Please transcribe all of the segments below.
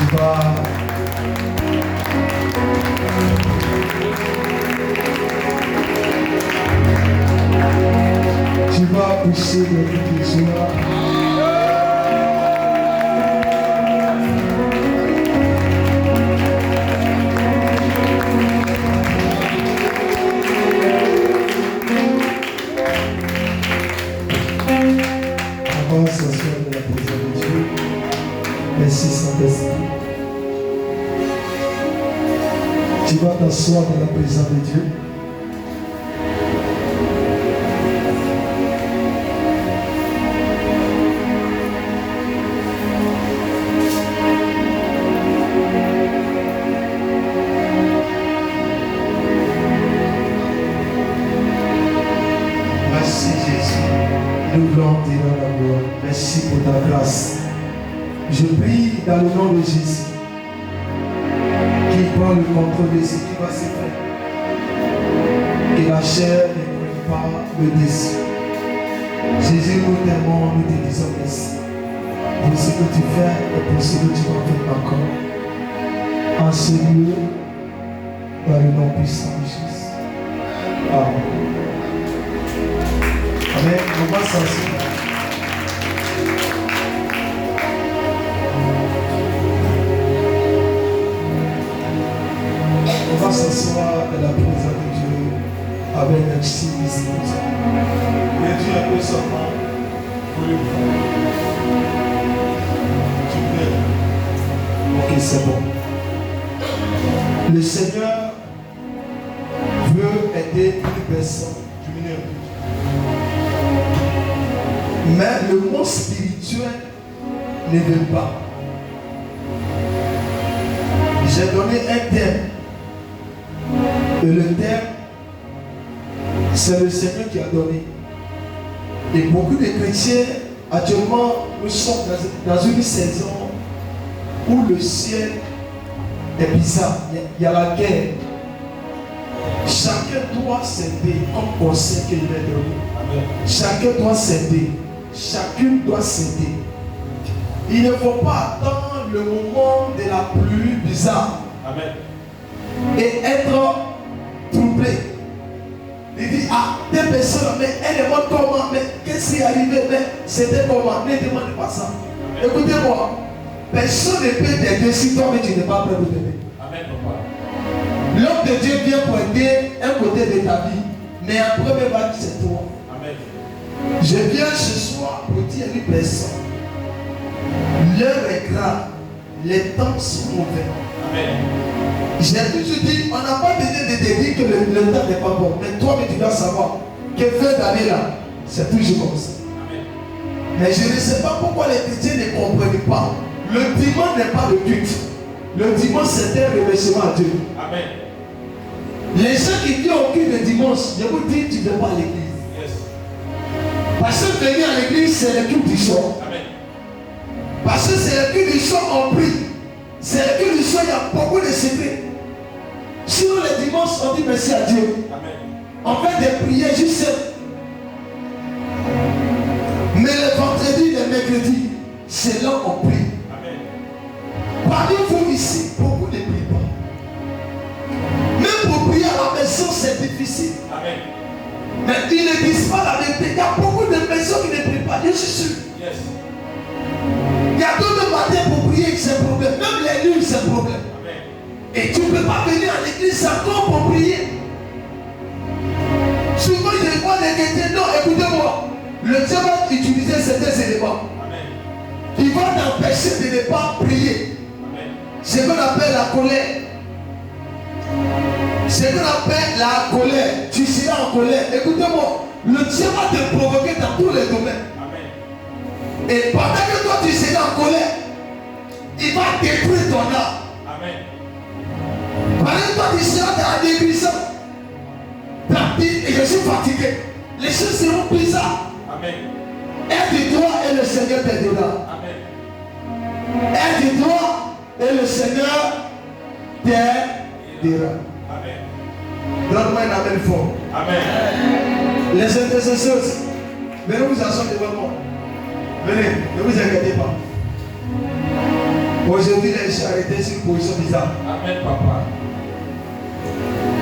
Tu vas pousser le cri de joie. Avant de s'asseoir de la présence de Dieu, merci Saint-Esprit. Tu vas t'asseoir dans la présence de Dieu. Merci Jésus. Nous voulons te rendre la gloire. Merci pour ta grâce. Je prie dans le nom de Jésus qu'il prend le contrôle de ce qui va se faire. Que la chair ne prenne pas le dessus. Jésus, nous t'aimons, nous te disons merci pour ce que tu fais et pour ce que tu vas faire encore. En ce lieu, dans le nom puissant de Jésus. Amen. Amen. On va s'asseoir. On va s'asseoir dans la présence de Dieu avec un petit visite. Et Dieu a fait seulement pour le voir. Tu plais. Ok, c'est bon. Le Seigneur veut aider une personne. Mais le monde spirituel ne veut pas. J'ai donné un thème. Et le thème, c'est le Seigneur qui a donné. Et beaucoup de chrétiens, actuellement, nous sommes dans une saison où le ciel est bizarre. Il y a la guerre. Chacun doit s'aider comme conseil qu'il m'a donné. Chacun doit s'aider. Chacune doit s'aider. Il ne faut pas attendre le moment de la pluie bizarre. Amen. Et être troublé. Il dit, ah, des personnes, mais elle est morte comment? Mais qu'est-ce qui est arrivé? Mais c'était comment? Ne demandez pas ça. Écoutez-moi. Personne ne peut t'aider si toi, mais tu n'es pas prêt pour t'aider. Amen. L'homme de Dieu vient pour aider un côté de ta vie, mais en premier vague, c'est toi. Amen. Je viens ce soir pour dire à une personne, l'heure est grave, les temps sont mauvais. Amen. J'ai toujours dit, on n'a pas besoin de te dire que le temps n'est pas bon, mais toi, tu dois savoir que fin d'année là, c'est toujours comme ça. Amen. Mais je ne sais pas pourquoi les chrétiens ne comprennent pas. Le dimanche n'est pas le but. Le dimanche, c'est un remerciement à Dieu. Amen. Les gens qui viennent au culte le dimanche, je vous dis, tu ne vas pas à l'église. Yes. Parce que venir à l'église, c'est le culte du soir. Amen. Parce que c'est le culte du soir, on prie. C'est le culte du soir, il y a beaucoup de secrets. Sinon, le dimanche, on dit merci à Dieu. Amen. On fait des prières juste. Mais le vendredi, le mercredi, c'est là qu'on prie. Amen. Parmi vous ici, beaucoup ne prient pas. Même pour prier à la maison, c'est difficile. Amen. Mais ils ne disent pas la vérité. Il y a beaucoup de personnes qui ne prient pas. Je suis sûr. Yes. Il y a d'autres matins pour prier, c'est un problème. Même les nuits, c'est un problème. Amen. Et tu ne peux pas venir à l'église encore pour prier. Souvent, je vois les chrétiens. Non, écoutez-moi. Le Dieu va utiliser certains éléments. Amen. Il va t'empêcher de ne pas prier. Amen. Ce qu'on appelle la colère. Ce qu'on appelle la colère. Tu seras en colère. Écoutez-moi. Le Dieu va te provoquer dans tous les domaines. Amen. Et pendant que toi tu seras en colère, il va détruire ton âme. Amen. Pendant que toi tu seras dans la négligence, et je suis fatigué, les choses seront bizarres. Amen. Aide-toi et le Seigneur t'aidera. Amen. Aide-toi et le Seigneur t'aidera. Amen. Donne-moi un amen fort. Amen. Les intercesseurs, venez vous asseoir devant moi. Venez, ne vous inquiétez pas. Aujourd'hui, les gens arrêtés sur une position bizarre. Amen, papa.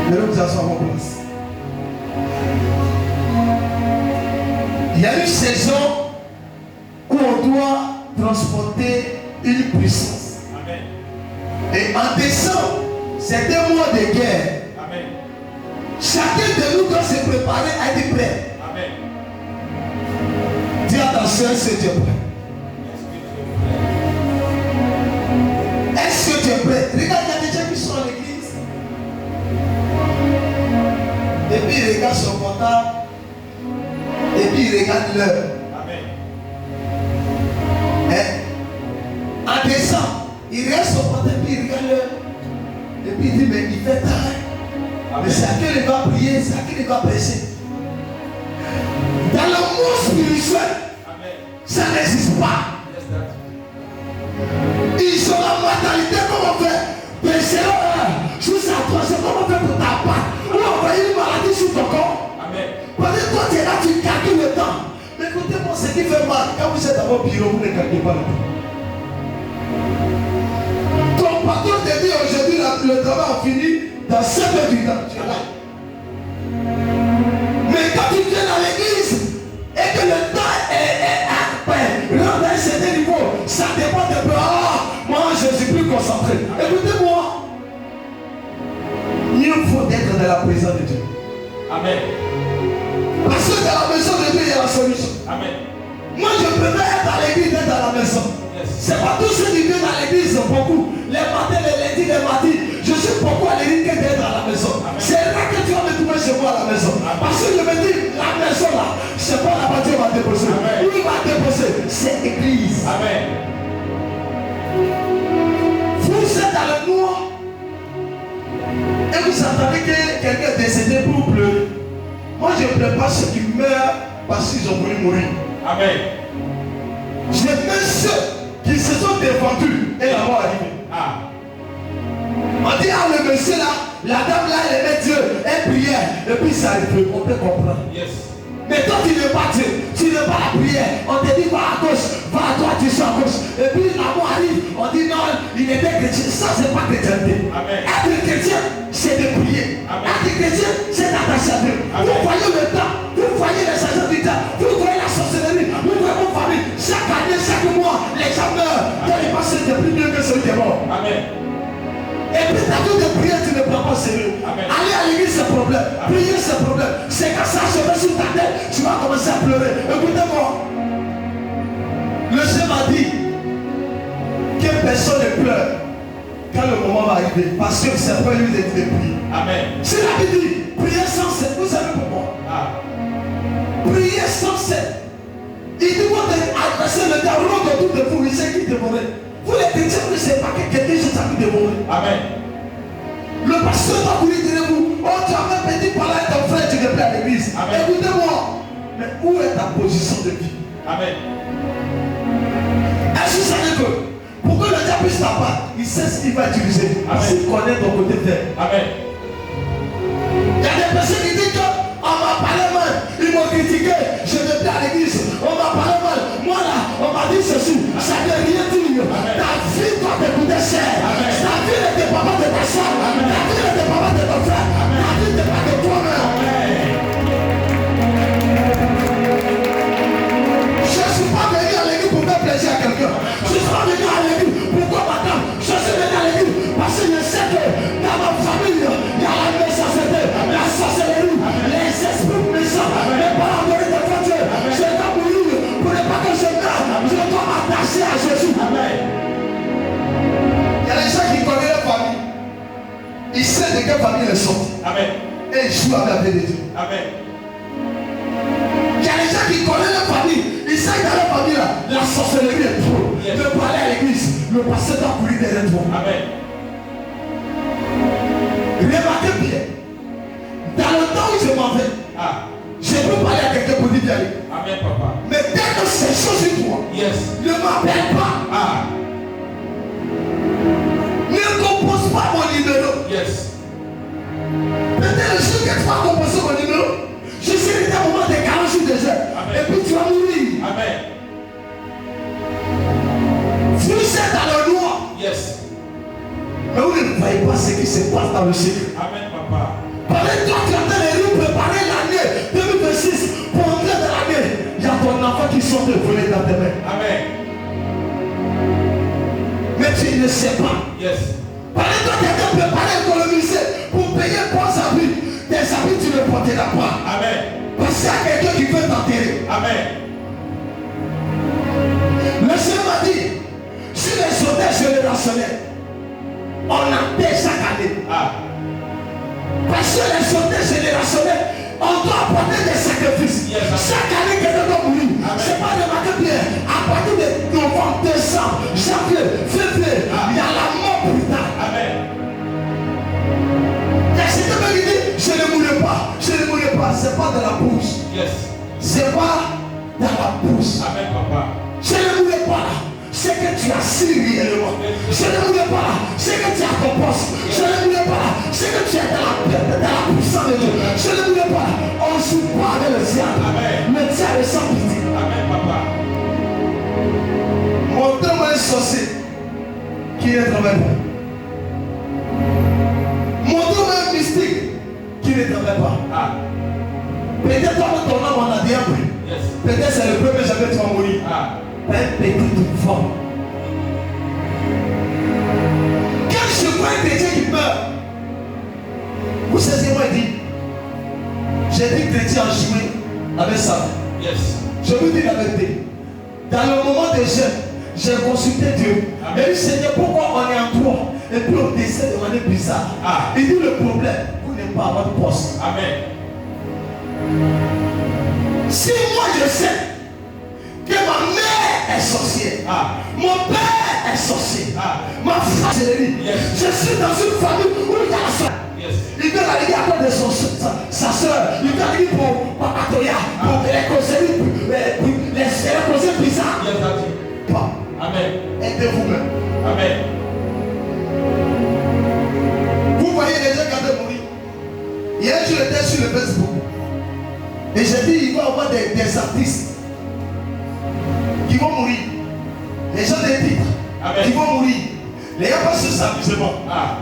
Mais nous asseoir à vos places. Il y a une saison où on doit transporter une puissance. Amen. Et en décembre, c'est un mois de guerre. Amen. Chacun de nous doit se préparer à être prêt. Amen. Dis à ta soeur, est-ce que tu es prêt? Est-ce que tu es prêt? Regarde, il y a des gens qui sont à l'église. Et puis ils regardent son portable. Et puis ils regardent l'heure. Amen. En décembre, il reste son portable et puis il regarde l'heure. Et puis il dit, mais il fait tard. Mais c'est à quel il va prier, c'est à quel il va prêcher. Dans le monde spirituel, ça n'existe pas. Ils ont la mentalité comment faire. Prêcher jusqu'à toi, c'est comment faire pour ta part. Ou envoyer une maladie sur ton corps. Amen. Parce que toi tu es là, tu calcules le temps. Mais écoutez-moi, ce qui fait mal, quand vous êtes dans votre bureau, vous ne calculez pas le temps. Ton patron te dit aujourd'hui, le travail a fini dans 7 heures du temps. Tu es là. Mais quand tu viens dans l'église et que le temps est rendu à un certain niveau, ça dépend de toi. Moi, je suis plus concentré. Écoutez-moi. Il faut être dans la présence de Dieu. Amen. Parce que dans la maison de Dieu, il y a la solution. Amen. Moi, je préfère être à l'église d'être dans la maison. C'est pas tous ceux qui viennent à l'église, beaucoup. Les matins, les lundis, les mardis. Je suis beaucoup à l'église que d'être à la maison. C'est là que tu vas me trouver chez moi à la maison. Parce que je me dis, la maison là, c'est pas là-bas Dieu va déposer. Où il va déposer? C'est l'église. Amen. Vous êtes dans le noir. Et vous entendez que quelqu'un est décédé pour pleurer. Moi, je ne plains pas ceux qui meurent parce qu'ils ont voulu mourir. Amen. Je mets ceux qui se sont défendus et la mort arrivée. Ah. On dit, ah, le monsieur là, la dame là, elle aimait Dieu, elle priait, et puis ça arrive, on peut comprendre. Yes. Mais toi, tu n'es pas Dieu, tu n'es pas la prière. On te dit, va à gauche, va à droite, tu es à gauche. Et puis la mort arrive, on dit, non, il était chrétien. Ça, c'est pas chrétienté. Amen. Être chrétien, c'est de prier. Amen. Être chrétien, c'est d'attacher à Dieu. Vous voyez le temps, vous voyez les agents du temps, vous voyez la sorcellerie, vous voyez vos familles. Chaque année, chaque mois, les gens meurent. Toi, ils pensent que c'est plus mieux que celui qui est mort. Amen. Et puis ta vie de prière, tu ne prends pas sérieux. Amen. Aller à l'église, c'est problème. Prier, c'est problème. C'est quand ça se met sur ta tête, tu vas commencer à pleurer. Écoutez-moi. Le chef m'a dit que personne ne pleure quand le moment va arriver. Parce que c'est pas lui de prier. Amen. C'est la Bible dit, priez sans cesse. Vous savez pourquoi? Priez sans cesse. Il dit, votre adversaire, le diable, autour de vous, il sait qui dévorer. Vous les chrétiens, vous ne savez pas que quelqu'un s'est envie de mourir. Amen. Le pasteur va vous dire, oh, tu as même petit parler à ton frère, tu ne plais à l'église. Écoutez-moi. Mais où est ta position de vie? Amen. Est-ce que vous savez que pour que le diable puisse t'abattre, il sait ce qu'il va utiliser. Parce qu'il connaît ton côté faible. Amen. Il y a des personnes qui disent qu'on m'a parlé mal, ils m'ont critiqué, je ne plais à l'église, on m'a parlé mal, moi là, on m'a dit ceci, ça ne veut rien dire. Ta vie doit t'écouter cher. Ta vie ne dépend pas de ta soeur, ta vie ne dépend pas de ton frère, ta vie ne dépend pas de toi-même. Je ne suis pas venu à l'église pour faire plaisir à quelqu'un. Je ne suis pas venu à l'église pourquoi madame. Je suis venu à l'église parce que je sais que dans ma famille, il y a la méchanceté, la sorcellerie, les esprits méchants, les parents de Dieu. Je dois mourir pour ne pas que je meure. Je dois m'attacher à Jésus. Amen. Il y a des gens qui connaissent leur famille. Ils savent de quelle famille ils sont. Amen. Et ils jouent avec la paix de Dieu. Amen. Il y a des gens qui connaissent leur famille. Ils savent que dans leur famille là, la sorcellerie est trop. Yes. Ne pas aller à l'église. Le pasteur doit courir derrière toi. Amen. Remarquez bien. Dans le temps où je m'en vais, je peux parler à quelqu'un pour dire d'y aller. Amen, papa. Mais dès que c'est chose sur toi, Yes. ne m'appelle pas. Ne compose pas mon numéro. Yes. Peut-être le jour que tu vas composer mon numéro, je serai dans un moment de 40 jours de jeûne. Et puis tu vas mourir. Amen. Vous êtes dans le noir. pas ce qui se passe dans le secret. Amen, papa. Pendant toi, tu es en train de préparer l'année 2026 pour entrer dans l'année. Il y a ton enfant qui sort de voler dans tes mains. Amen. Mais tu ne sais pas. Yes. Pendant toi, tu es en train de préparer économiser pour payer bons habits. Tes habits, tu ne porteras pas. Amen. Parce qu'il y a quelqu'un qui veut t'enterrer. Amen. Le Seigneur m'a dit, sur les sondages générationnels, on enterre chaque année. Parce que les sondages générationnels, on doit apporter des sacrifices. Yes, chaque année, quelqu'un doit mourir. C'est pas remarqué bien. À partir de novembre, décembre, janvier, février, il y a la mort brutale. Amen. Et c'est quelqu'un qui dit, je ne mourrai pas. Je ne mourrai pas. C'est pas dans la bouche. Yes. C'est pas dans la bouche. Amen, papa. Je ne mourrai pas là. C'est que tu as si réellement. Je ne mourrai pas là. C'est que tu as ton poste. Je ne mourrai pas là. C'est que tu es dans la puissance de Dieu. Je ne mourrai pas là. On ne joue pas avec le diable. Le diable est sans pitié. Amen, papa. Montrez-moi un sorcier qui ne travaille pas. Montrez-moi un mystique qui ne travaille pas. Peut-être toi, ton âme, on a bien pris. Yes. Peut-être c'est le premier jamais tu vas mourir. Un petit enfant. Quand je vois un chrétien qui meurt, vous savez moi il dit, j'ai dit chrétien a joué avec ça. Yes. Je vous dis la vérité. Dans le moment de jeûne, j'ai consulté Dieu. Amen. Et il dit Seigneur, pourquoi on est en toi et puis on décède de manière bizarre. Il dit le problème, vous n'êtes pas à votre poste. Amen. Si moi je sais que ma mère est sorcière, mon père est sorcier, ma femme c'est lui. Je suis dans une famille où il y a la soeur. Il vient la liguer à cause de sa soeur. Il vient la liguer pour Papatoya, pour les causeries bizarres. Amen. Aidez-vous-même. Amen. Vous voyez les gens qui ont mourir. Hier, je j'étais sur le Facebook. Et j'ai dit, il va y avoir des artistes qui vont mourir. Les gens des titres qui vont mourir. Les gens passent sur ça justement.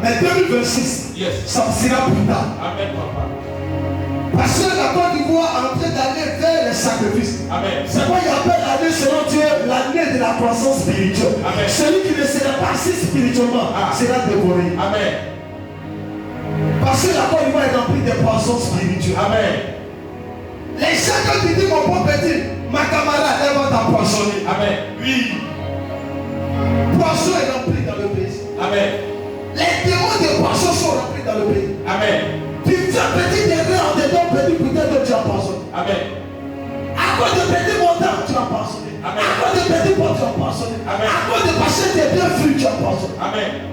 Mais 2026, ça sera plus tard. Amen, papa. Parce que la Côte d'Ivoire est en train d'aller vers les sacrifices. C'est quoi il appelle l'année selon Dieu l'année de la croissance spirituelle. Celui qui ne sera pas assis spirituellement sera dévoré. Amen. Parce que la Côte d'Ivoire est remplie de poissons spirituels. Amen. Les gens quand tu dis mon bon petit, ma camarade, elle va t'empoisonner. Amen. Oui. Poisson est rempli dans le pays. Amen. Les démons de poissons sont remplis dans le pays. Amen. Tu fais petit erreur en dedans, petit peut-être que tu as poisonné. Amen. À cause de petit montant, tu as poisonné. Amen. À cause de petit pot, tu as poisonné. Amen. À cause de passer tes biens fruits, tu as poisonné. Amen.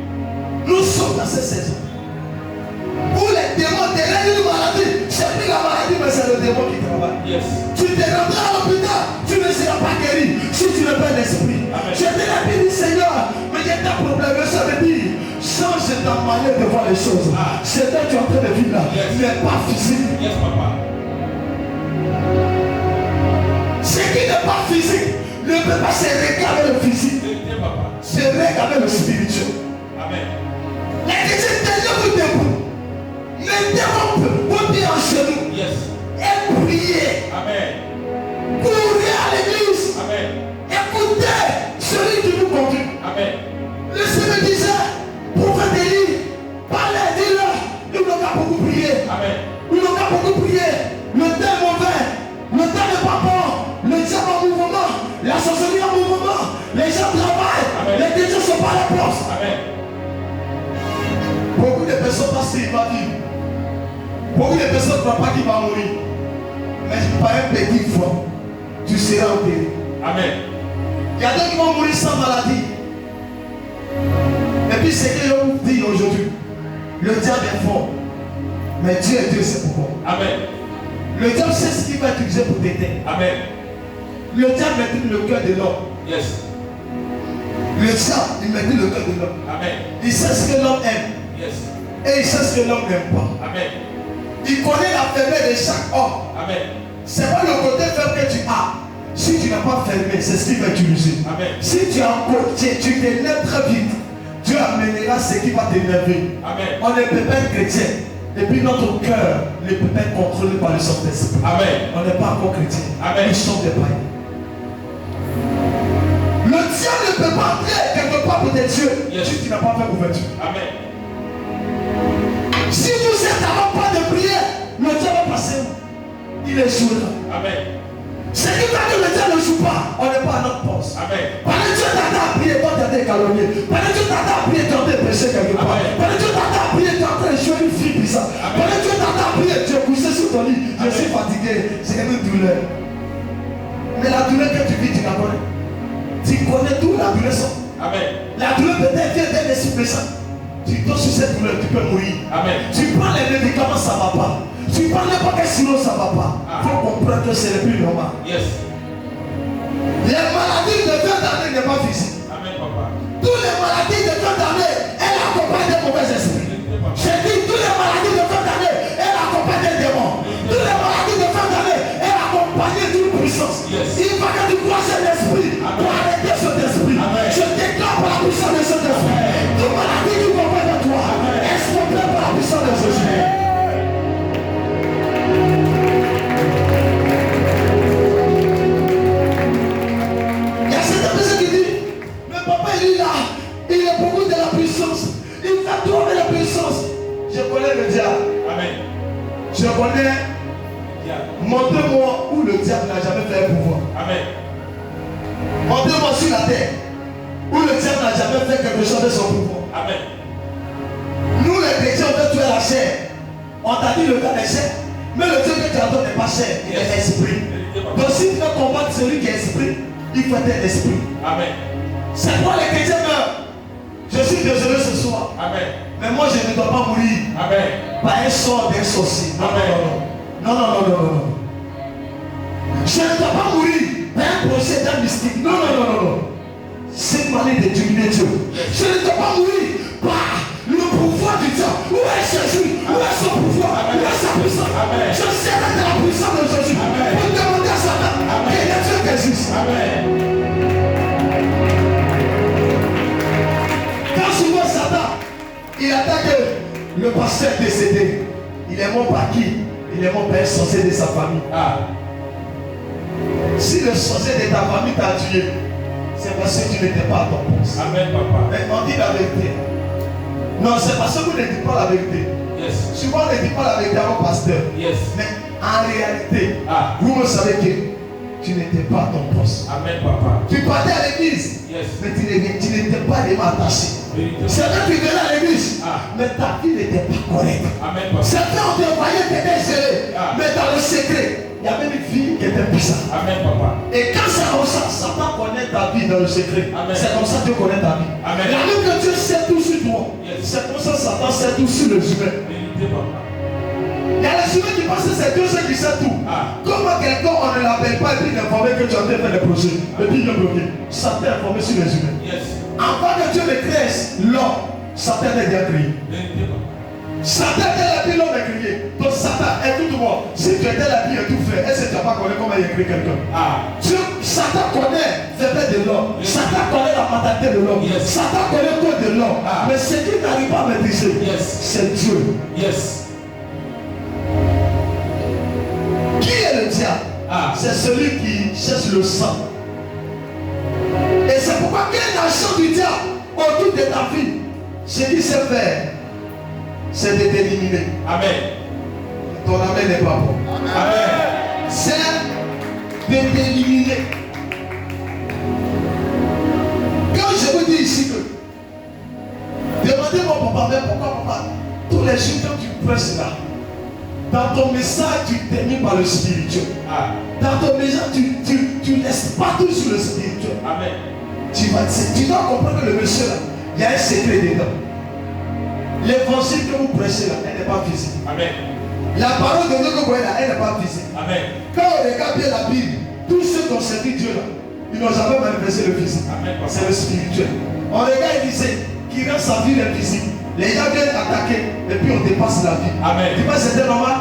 Nous sommes dans cette saison où les démons derrière une maladie, c'est plus la maladie, mais c'est le démon qui travaille. Yes. Tu te rendras à l'hôpital, tu ne seras pas guéri si tu n'as pas d'esprit. Je te l'ai dit, Seigneur, mais il y a un problème, ça veut dire, change ta manière de voir les choses. C'est là que tu es en train de vivre là, mais pas physique. Yes, papa. Ce qui n'est pas physique ne peut pas se régler avec le physique. Se règle avec le spirituel. Amen. Les chrétiens, tenez-vous debout. Mettez vos pieds en genoux. Yes. Et priez. Amen. Courez à l'église. Amen. Écoutez celui qui vous conduit. Amen. Le Seigneur disait, prophète Élie, parlez, dis-leur, nous n'avons pas beaucoup prié. Amen. Nous n'avons pas beaucoup prié. Le temps est mauvais. Le temps n'est pas bon. Le diable en mouvement. La sorcellerie en mouvement. Les gens travaillent. Amen. Les chrétiens ne sont pas à la place. Amen. Beaucoup de personnes pensent qu'il va vivre. Beaucoup de personnes ne croient pas qu'il va mourir. Mais par un petit fois, tu seras enterré. Amen. Il y a d'autres qui vont mourir sans maladie. Et puis c'est que je vous dis aujourd'hui, le diable est fort. Mais Dieu est Dieu, c'est pourquoi. Amen. Le diable sait ce qu'il va utiliser pour t'aider. Amen. Le diable maîtrise le cœur de l'homme. Yes. Le diable, il maîtrise le cœur de l'homme. Amen. Il sait ce que l'homme aime. Yes. Et il sait ce que l'homme n'aime pas. Amen. Il connaît la faiblesse de chaque homme. Amen. C'est pas le côté faible que tu as. Si tu n'as pas fermé, c'est ce qu'il va utiliser. Amen. Si tu as un côté, tu te lèves très vite, Dieu amènera regarde ce qui va t'énerver. Amen. On est peut-être chrétien. Et puis notre cœur n'est peut-être contrôlé par le Saint-Esprit. Amen. On n'est pas encore chrétien. Amen. Nous sommes des païens. Le diable ne peut pas entrer quelque part pour tes dieux. Yes. Si tu n'as pas fait ouverture. Amen. Si vous êtes avant pas de prier, le diable va passer. Il est joué. Amen. Ce qui va que le diable ne joue pas, on n'est pas à notre poste. Amen. Pendant que Dieu t'attend à prier, toi tu as été calomnié. Pendant que Dieu t'attend à prier, tu es en train de pécher quelque part. Amen. Pendant que Dieu t'attend à prier, tu es en train de jouer une fille puissante. Pendant que Dieu t'attend à prier, tu es couché sur ton lit. Je suis fatigué, j'ai une douleur. Mais la douleur que tu vis, tu la connais. Tu connais tout la douleur. Amen. La douleur peut-être vient d'un esprit méchant. Tu tombes sur cette douleur, tu peux mourir. Amen. Tu prends les médicaments, ça ne va pas. Tu prends n'importe quel sirop, ça ne va pas. Il faut comprendre que c'est le plus normal. Yes. Les maladies de fin d'année n'est pas physique. Amen, papa. Toutes les maladies de fin d'année, elles accompagnent des mauvais esprits. J'ai dit toutes les maladies de fin d'année, elles accompagnent des démons. Toutes les maladies de fin d'année, elles accompagnent d'une puissance. Yes. Il va que tu crois cet esprit pour arrêter cet esprit. Amen. Je déclare par la puissance de cet esprit. Toute maladie qui comprend de toi, est stoppée par la puissance de Jésus. Je connais le diable. Amen. Je connais. Montrez-moi où le diable n'a jamais fait un pouvoir. Amen. Montrez-moi sur la terre où le diable n'a jamais fait quelque chose de son pouvoir. Amen. Nous les chrétiens, on veut tuer la chair. On t'a dit le cas des chair. Mais le Dieu que tu adores n'est pas chair, il est esprit. Donc si tu veux combattre celui qui est esprit, il faut être esprit. Amen. C'est pourquoi les chrétiens meurent. Je suis désolé ce soir. Amen. Mais moi je ne dois pas mourir Amen. par un sort d'un sorcier. Non, non, non, non, non, non, non, non. Je ne dois pas mourir par un procès d'un mystique. Non, non, non, non, non. C'est manière de dominer Dieu. Je ne dois pas mourir par le pouvoir du diable. Où est Jésus? Où est son pouvoir? Où est sa puissance? Amen. Je serai de la puissance de Jésus. Amen. Pour demander à Satan quel est Dieu d'existe. Amen. Quand souvent Satan, il attaque le pasteur décédé. Il est mort par qui? Il est mort par un sorcier de sa famille. Si le sorcier de ta famille t'a tué, c'est parce que tu n'étais pas à ton poste. Amen, papa. Mais on dit la vérité. Non, c'est parce que vous ne dites pas la vérité. Yes. Souvent on ne dit pas la vérité à vos pasteurs. Yes. Mais en réalité, vous me savez que tu n'étais pas à ton poste. Amen, papa. Tu partais à l'église, Yes. mais tu n'étais pas vraiment attaché. Vérité. C'est que tu venais à l'église, mais ta vie n'était pas correcte. Amen, papa. Certains ont te voyé que tu étais géré, mais dans le secret, il y avait une fille qui était puissante. Amen, papa. Et quand c'est comme ça, Satan connaît ta vie dans le secret. Amen. C'est comme ça que Dieu connaît ta vie. Amen. La même que Dieu sait tout sur toi. Yes. C'est comme ça que Satan sait tout sur les humains. Vérité, papa. Il y a les humains qui pensent que c'est Dieu seul qui sait tout. Comment quelqu'un on ne l'appelle pas et puis il est informé que tu as fait des projets et puis il est bloqué. Satan est informé sur les humains. Yes. Avant que Dieu ne crée l'homme, Satan est déjà créé. Vérité, papa. Satan était là, puis l'homme est créé. Donc Satan, écoute-moi, si tu étais là, puis et tout fait, est-ce que tu n'as pas connu comment il a créé quelqu'un? Dieu, Satan connaît les faits de l'homme. Satan connaît la mentalité de l'homme. Yes. Satan connaît tout de l'homme. Mais ce qui n'arrive pas à maîtriser, Yes. c'est Dieu. Yes. Qui est le diable? C'est celui qui cherche le sang. Et c'est pourquoi qu'un agent du diable autour de ta vie, ce qu'il sait faire, c'est de t'éliminer. Amen. Ton amen n'est pas bon. Amen. C'est de t'éliminer. Quand je vous dis ici que demandez-moi papa, mais pourquoi papa? Tous les jours quand tu presses là, dans ton message tu termines par le spirituel. Dans ton message tu laisses pas tout sur le spirituel. Amen. Tu dois comprendre que le monsieur là, il y a un secret dedans. L'évangile que vous prêchez là, elle n'est pas visible. Amen. La parole de Dieu que vous voyez là, elle n'est pas visible. Amen. Quand on regarde bien la Bible, tous ceux qui ont servi Dieu là, ils n'ont jamais manifesté le physique. Amen. C'est le spirituel. On regarde, il disait, qui rend sa vie invisible. Les gens viennent attaquer et puis on dépasse la vie. Amen. Tu penses que c'était normal?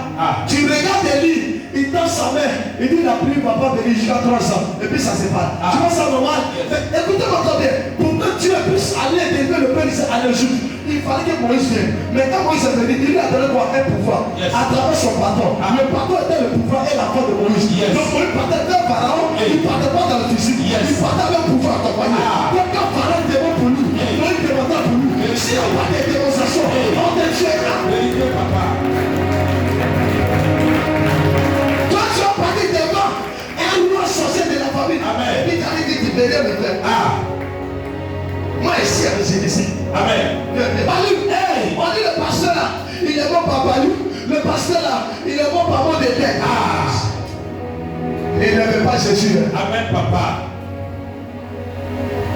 Tu regardes Élie, il tend sa main, il dit la pluie va pas venir jusqu'à 3 ans. Et puis ça se passe. Tu vois ça normal? Écoutez-moi bien. Pour que Dieu puisse aller élever le peuple d'Israël à l'Égypte, il fallait que Moïse vienne. Mais quand Moïse est venu, il lui a donné quoi? Un pouvoir. À travers son bâton. Le bâton était le pouvoir et la foi de Moïse. Donc Moïse partait d'un pharaon, il ne partait pas dans le physique. Il partait avec un pouvoir accompagné. Donc quand pharaon demande pour lui, Moïse demanda pour lui. S'il n'y a pas de démonstration, on te tuera. Toi tu vas partir devant un roi sorcier de la famille. Et puis tu as dit que tu bénis le père. Moi ici, j'ai ici. Amen. On dit le pasteur là, il est bon papa lui. Le pasteur là, il est bon papa de tête. Il ne veut pas Jésus. Amen, papa.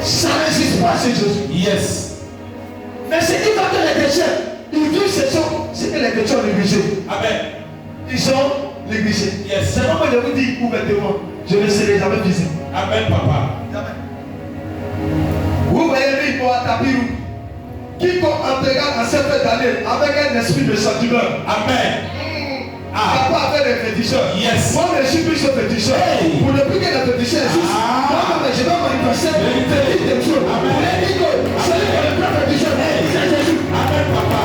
Ça n'existe pas chez Jésus. Yes. Mais ce qui va que les chrétiens, ils vivent ce que les chrétiens ont négligé. Amen. Ils sont négligés. Yes. C'est pourquoi je vous dis ouvertement, je ne serai jamais visé. Amen, papa. Jamais. Vous voyez lui pour un tapis rouge. Quiconque entrera en cette fête d'année avec un esprit de sentiment. Amen. Papa avait des féticheurs. Yes. Moi, je suis plus ce féticheur. Pour ne plus que les féticheurs existent. Moi, je vais manifester des choses. Pour les dire que celui qui est le plus féticheur, c'est Jésus. Amen, papa.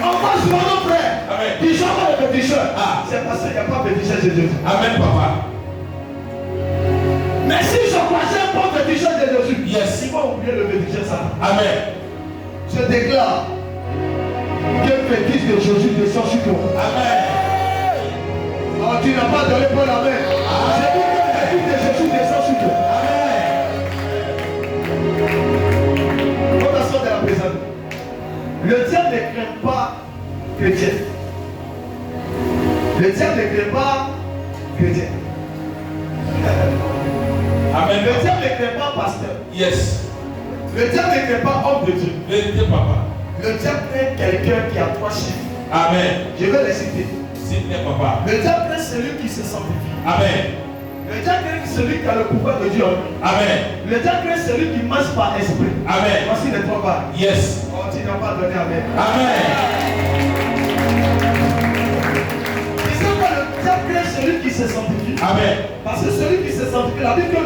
On va souvent nos frères. Amen. Ils sont pas les féticheurs. C'est parce qu'il n'y a pas de féticheur chez Jésus. Amen, papa. Mais s'ils ont passé un bon féticheur de Jésus, Yes. ils vont oublier le féticheur ça. Amen. Je déclare que le fétiche de Jésus descend sur toi. Amen. Alors tu n'as pas donné pour la main. J'ai dit que le fétiche de Jésus descend sur toi. Amen. Fondation de la présence. Le diable ne craint pas chrétien. Le diable ne craint pas chrétien. Amen. Le diable ne craint pas pasteur. Yes. Le diable ne craint pas homme de Dieu. Vérité, papa. Le diable craint quelqu'un qui a 3 chiffres. Amen. Je vais les citer. S'il plaît, papa. Le diable craint celui qui se sanctifie. Amen. Le diable craint celui qui a le pouvoir de Dieu en lui. Amen. Le diable craint celui qui marche par esprit. Amen. Voici les 3 barres. Yes. Oh, tu n'as pas donné Amen. Amen. Tu sais quoi, le diable craint celui qui se sanctifie. Amen. Parce que celui qui se sanctifie, la Bible dit que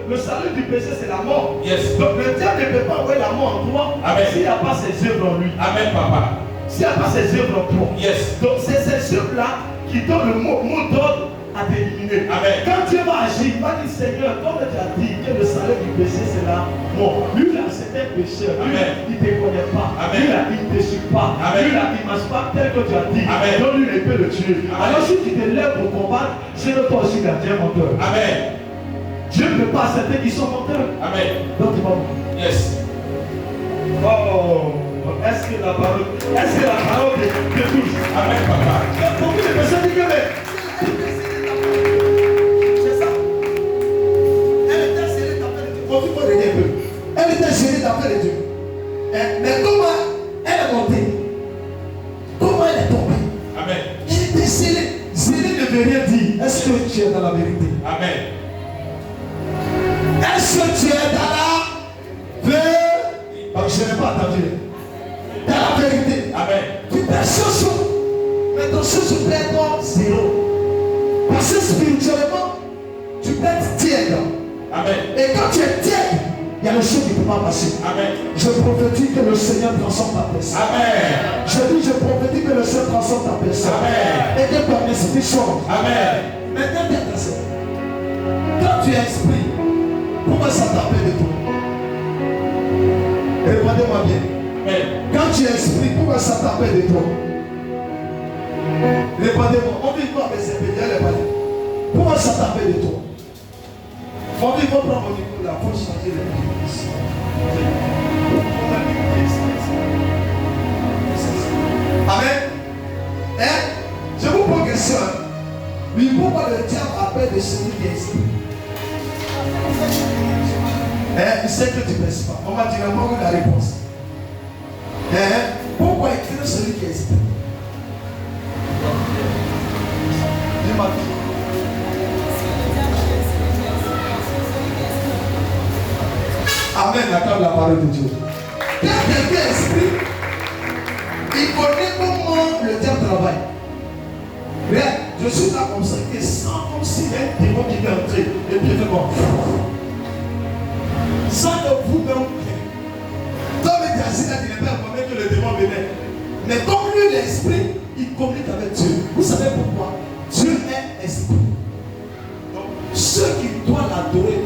le salut du péché c'est la mort. Yes. Donc le diable ne peut pas envoyer la mort en toi. Amen. S'il n'y a pas ses œuvres en lui. Amen, papa. S'il n'y a pas ses œuvres en toi. Yes. Donc c'est ces œuvres-là qui donnent le mot d'ordre à t'éliminer. Amen. Quand Dieu va agir, il va dire Seigneur, comme tu as dit que le salaire du péché c'est la mort. Lui là c'est un pécheur. Lui là, il ne te connaît pas. Amen. Lui là il ne te suit pas. Amen. Lui là il ne marche pas tel que tu as dit. Amen. Donc lui il peut le tuer. Amen. Alors si tu te lèves pour combattre, c'est le toi aussi gardien menteur. Amen. Dieu ne peut pas accepter qu'ils sont menteurs. Amen. Donc tu vas mourir. Yes. Oh, est-ce que la parole te touche? Amen, papa. Beaucoup de personnes disent que c'est ça. Elle était scellée d'après les dieux. Faut que tu un peu. Elle était scellée d'après les dieux. Mais comment elle est montée? Comment elle est tombée? Amen. Elle était scellée. Scellée ne veut rien dire. Est-ce que tu es dans la vérité? Amen. Est-ce que tu es dans la vérité? Je n'ai pas entendu. Dans la vérité. Amen. Tu perds ce jour. Mais ton ce perd ton zéro. Parce que spirituellement, tu peux être tiède. Amen. Et quand tu es tiède, il y a des choses qui ne peuvent pas passer. Amen. Je prophétise que le Seigneur transforme ta personne. Amen. Je prophétise que le Seigneur transforme ta personne. Amen. Et que ton esprit change. Amen. Maintenant, bien placé. Quand tu es esprit, pourquoi ça t'appelle de toi? Répondez-moi bien. Amen. Quand tu es esprit, pourquoi ça t'appelle de toi? Répondez-moi. On vit quoi avec ces pays? Pourquoi ça t'appelle de toi? On vit quoi prendre mon micro là pour changer le micro. Amen. Hein? Je vous pose une question. Oui, pourquoi le diable appelle de celui qui est esprit? Il sait que tu ne penses pas. On va dire la réponse. Pourquoi il craint celui qui est esprit? Dis-moi. Amen, acclame la parole de Dieu. Quand quelqu'un est esprit, il connaît comment le diable travaille. Regarde, je suis là comme ça, et sans comme s'il y a un démon qui est entré, et puis il fait bon. Sans que vous-même, Tom était assis là, il n'est pas informé que le démon venait. Mais comme lui, l'esprit, il communique avec Dieu. Vous savez pourquoi? Dieu est esprit. Donc, ceux qui doivent l'adorer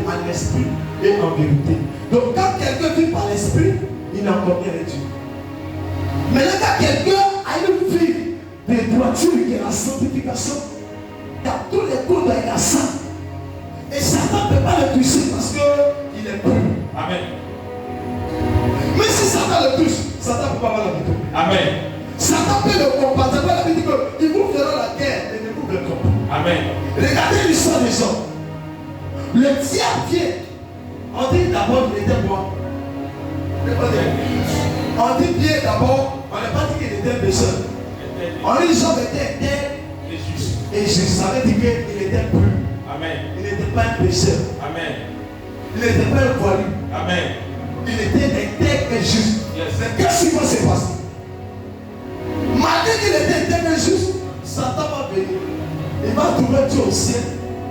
en esprit et en vérité. Donc, quand quelqu'un vit par l'esprit, il n'en convient avec Dieu. Mais là, quand quelqu'un a une vie de droiture qui est la sanctification, il y a tous les codes il a ça. Et Satan ne peut pas le toucher parce qu'il est pur. Amen. Mais si Satan le touche, Satan ne peut pas avoir la victoire. Amen. Satan peut le combattre. La Bible dit qu'il vous fera la guerre et ne vous vaincront pas. Amen. Regardez l'histoire des gens. Le diable vient. On dit d'abord qu'il était quoi? On dit bien d'abord, on n'a pas dit qu'il était pécheur. On dit Job était et juste. Ça veut dire qu'il était pur. Amen. Il n'était pas un pécheur. Amen. Il n'était pas un voyou. Amen. Il était intègre et juste. Yes. Mais qu'est-ce qui va se passer? Malgré qu'il était intègre et juste, Satan va venir. Il va trouver Dieu au ciel.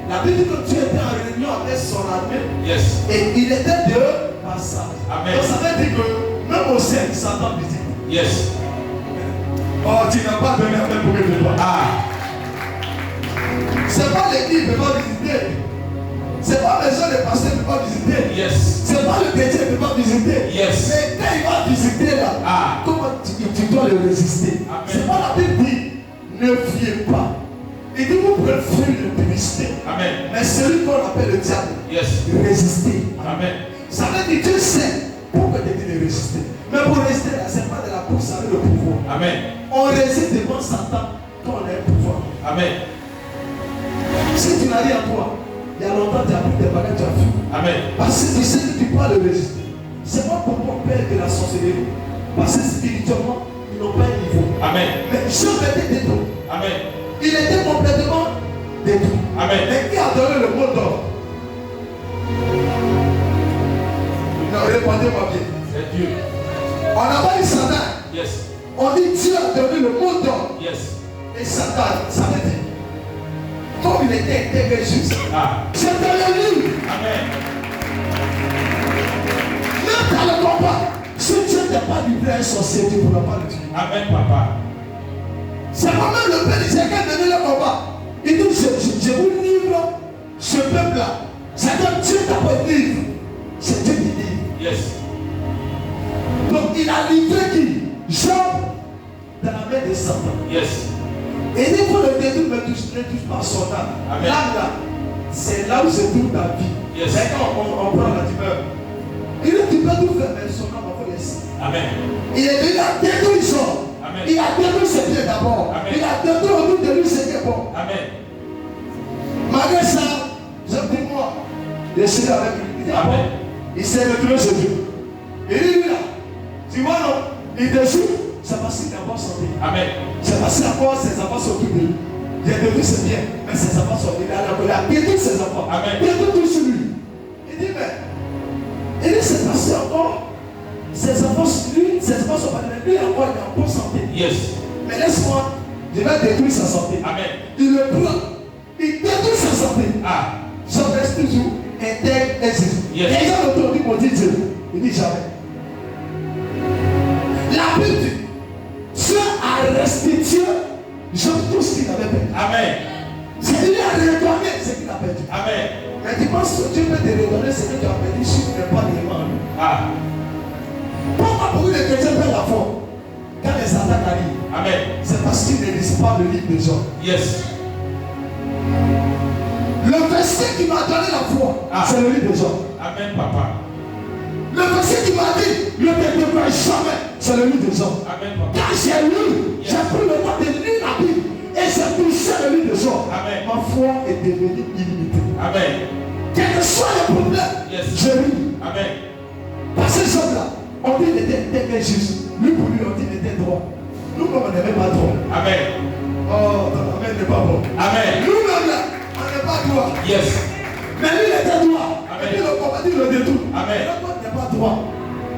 La Bible dit que Dieu était en réunion avec son armée. Yes. Et il était de passage. Amen. Donc ça veut dire que même au ciel, Satan visite. Yes. Oh, tu n'as pas donné avec pour que tu dois. Ah. C'est pas l'église qui ne peut pas visiter. C'est pas les gens, les pasteurs qui ne peuvent pas visiter. Yes. C'est pas le chrétien qui ne peut pas visiter. Yes. Mais quand il va visiter là, Ah. comment tu dois le résister? Amen. C'est pas la Bible dit, ne fiez pas. Il dit, vous pouvez fuir le publicité. Amen. Mais celui qu'on appelle le diable, Yes. résister. Amen. Ça veut dire Dieu sait pourquoi tu dis de résister. Mais pour résister là, ce n'est pas de la course avec le pouvoir. Amen. On résiste devant Satan quand on a un pouvoir. Amen. Si tu n'as rien à toi, il y a longtemps tu as pris des bagages, tu as fui. Amen. Parce que tu sais que tu peux le résister. C'est pas pour ton père de la sorcellerie. Parce que spirituellement, ils n'ont pas un niveau. Amen. Mais Job était détruit. Amen. Il était complètement détruit. Amen. Mais qui a donné le mot d'ordre? Non, répondez-moi bien. C'est Dieu. On n'a pas dit Satan. Yes. On dit Dieu a donné le mot d'ordre. Yes. Et Satan, ça veut dire. Comme il était intègre et juste. Ah. C'est dans le livre. Amen. Même dans le combat. Si Dieu n'est pas livré à un sorcier, tu ne pourras pas le tuer. Amen, papa. C'est quand même le père d'Israël qui a donné le combat. Il dit, je vous livre ce peuple-là. C'est comme Dieu t'a pas livré. C'est Dieu qui livre. Yes. Donc il a livré qui? Job dans la main de Satan. Yes. Et il faut le détruire, ne touche pas son âme. Amen. L'âme là, c'est là où se trouve ta vie. Yes. C'est quand on prend la tumeur. Il dit, tu peux tout faire, mais son âme va laisser. Amen. Il est venu à détruire son. Amen. Il a détruit ses pieds d'abord. Amen. Il a détruit autour de lui ce qui est bon. Amen. Malgré ça, je dis moi, je suis avec lui. Il dit, ah bon, Amen. il s'est retrouvé chez Dieu. Il dit, lui là, tu vois non, il déjoue, c'est parce qu'il est en bonne santé. Amen. C'est parce qu'encore ses enfants sont occupés de lui. Il a détruit ses biens, mais ses enfants sont occupés. Il a détruit ses enfants. Amen. Il a détruit sur lui. Il dit, mais, il dit, c'est parce qu'encore, ses enfants, lui, ses enfants sont pas là. Lui encore, il est en bonne santé. Yes. Mais laisse-moi, je vais détruire sa santé. Amen. Il le prend, il détruit sa santé. Ah. Je reste toujours intègre et juste. Yes. Les gens autour du monde disent Dieu. Il dit jamais. La Bible dit, Dieu a restitué Job tout ce qu'il avait perdu. Amen. C'est lui a redonné ce qu'il a perdu. Amen. Mais tu penses que Dieu peut te redonner ce que tu as perdu si tu n'es pas vraiment en lui. Ah. Pourquoi pour les chrétiens perdent la foi quand les attaques arrivent? Amen. C'est parce qu'ils ne lisent pas le livre de Job. Yes. Le verset qui m'a donné la foi, c'est le livre de Job. Amen, papa. Le verset qui m'a dit, ne te dévoile jamais, c'est le livre de Job. Amen, papa. Quand j'ai lu, j'ai pris le temps de lire la Bible et j'ai touché le livre de Job. Amen. Ma foi est devenue illimitée. Amen. Quel que soit le problème, Yes. je lis. Amen. Parce que Job là, on dit qu'il était juste. Lui pour lui, on dit qu'il était droit. Nous, on n'est même pas droit. Amen. Oh, ton amen n'est pas bon. Amen. Nous-mêmes là, on n'est pas droit. Yes. Mais lui, il était droit. Amen. Et puis le combattu le détourne. Amen. Et toi, tu n'es pas droit.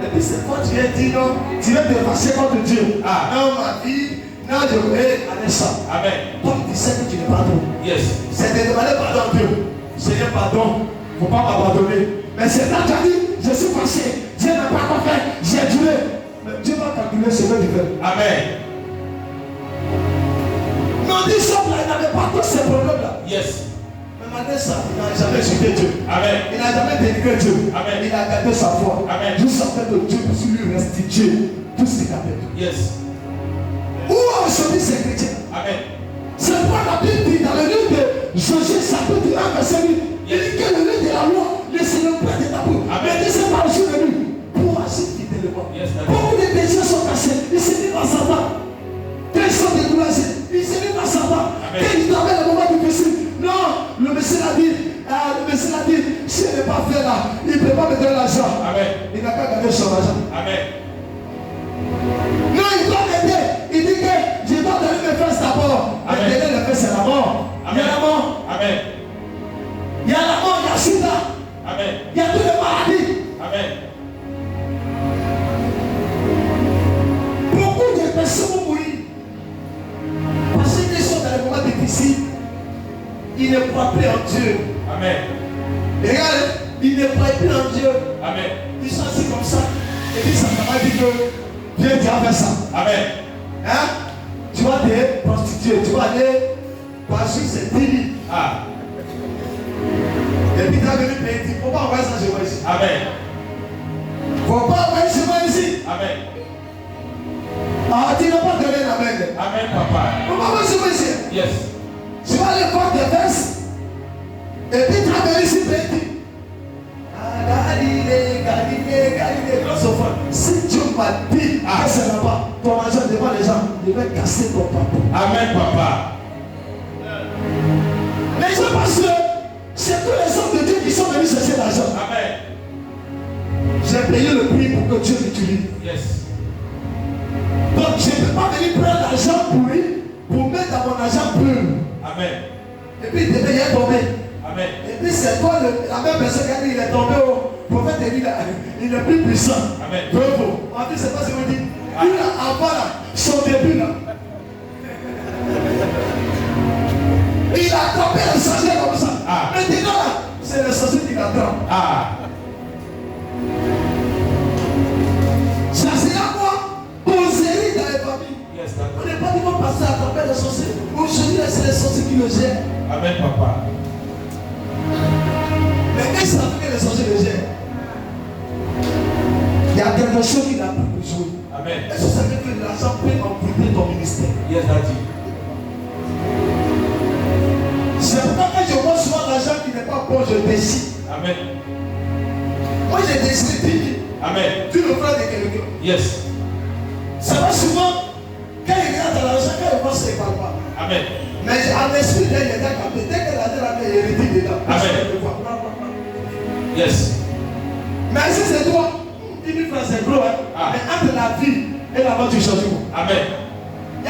Et puis c'est quand tu es dit non, tu veux te fâcher contre Dieu. Ah. Non, ma vie, Non, je vais aller ça. Amen. Comme tu sais que tu n'es pas trop. Yes. C'est de demander pardon à Dieu. Seigneur, pardon. Il ne faut pas m'abandonner. Mais c'est là que tu as dit, je suis fâché. Dieu n'a pas encore fait. J'ai duré. Mais Dieu va calculer ce que tu fais. Amen. Mais on dit ça, il n'avait pas tous ces problèmes-là. Yes. Mais malgré ça, il n'a jamais insulté Dieu. Amen. Il n'a jamais dénigré Dieu. Amen. Il a gardé sa foi. Amen. Jusqu'à ce que Dieu puisse lui restituer tout ce qu'il a perdu. Yes. Où ont aujourd'hui ces chrétiens? Amen. C'est pourquoi la Bible dit dans le livre de Josué, chapitre 1, verset 8, il dit que le livre de la loi ne se le pas de ta bouche. Mais dit c'est pas aussi venu pour agir fidèlement. Beaucoup de péchés sont cachés. Il s'est mis dans Satan. Quand ils sont découragés, il s'est mis dans Satan. Quand il travaille le moment du Messie, non, le Messie l'a dit. Le Messie l'a dit, si il n'est pas fait là, il ne peut pas me donner l'argent. Il n'a qu'à garder son argent. Amen. Non, il doit m'aider. Il dit que je dois donner mes fesses d'abord. Mais donner les fesses, c'est la mort. Il y a la mort. Amen. Il y a la mort, il y a sida. Amen. Il y a toutes les maladies. Amen. Beaucoup de personnes vont mourir. Parce qu'ils sont dans les moments difficiles. Ils ne croient plus en Dieu. Amen. Et regardez, ils ne croient plus en Dieu. Amen. Ils sont assis comme ça. Et puis ça m'a dit que Dieu tu as fait ça. Amen. Hein? Tu vas te prostituer. Tu vas aller passer ces 10 000. Ah. Et puis tu as venu payer. Il ne faut pas envoyer ça chez moi ici. Amen. Il ne faut pas envoyer chez moi ici. Amen. Ah, tu n'as pas donné la main. Amen, papa. Il ne faut pas envoyer chez moi ici. Yes. Tu vas aller voir tes fesses. Et puis tu as venu ici payer. Si Dieu m'a dit que c'est là-bas, ton argent devant les gens, il va casser ton papa. Amen, papa. Les gens pensent que c'est tous les hommes de Dieu qui sont venus chercher l'argent. Amen. J'ai payé le prix pour que Dieu l'utilise. Yes. Donc je ne peux pas venir prendre l'argent pour lui, pour mettre dans mon argent pur. Amen. Et puis il est tombé. Amen. Et puis c'est toi la même personne qui a dit il est tombé au prophète et il est plus puissant. Amen. Bravo. En plus c'est pas ce qu'on dit. Lui là, avant là, son début là. Il a attrapé le sorcier comme ça. Ah. Maintenant là, c'est le sorcier qui l'attrape. Ah. Ça c'est à quoi? Poserie dans les familles. Yes, On n'est pas dit qu'on passe à attraper le sorcier. Aujourd'hui c'est les sorciers qui le gèrent. Amen, papa. Mais qu'est-ce que les sorciers le gèrent? Il y a quelque chose qu'il n'a plus besoin. Amen. Est-ce que ça veut dire que l'argent peut amputer ton ministère? Yes, daddy. C'est pourquoi quand je vois souvent l'argent qui n'est pas bon, je décide. Amen. Moi j'ai décidé 10 000. Amen. Tu le feras de quelqu'un. Yes. Ça va souvent, quand il regarde dans l'argent, quand il voit, ça ne parle pas. Amen. Mais en esprit, il est capté. Dès que l'argent est hérité dedans, Amen. Yes. mais si c'est toi, 10 000 francs c'est gros, hein? Ah. Mais entre la vie et la mort, tu changes. Amen.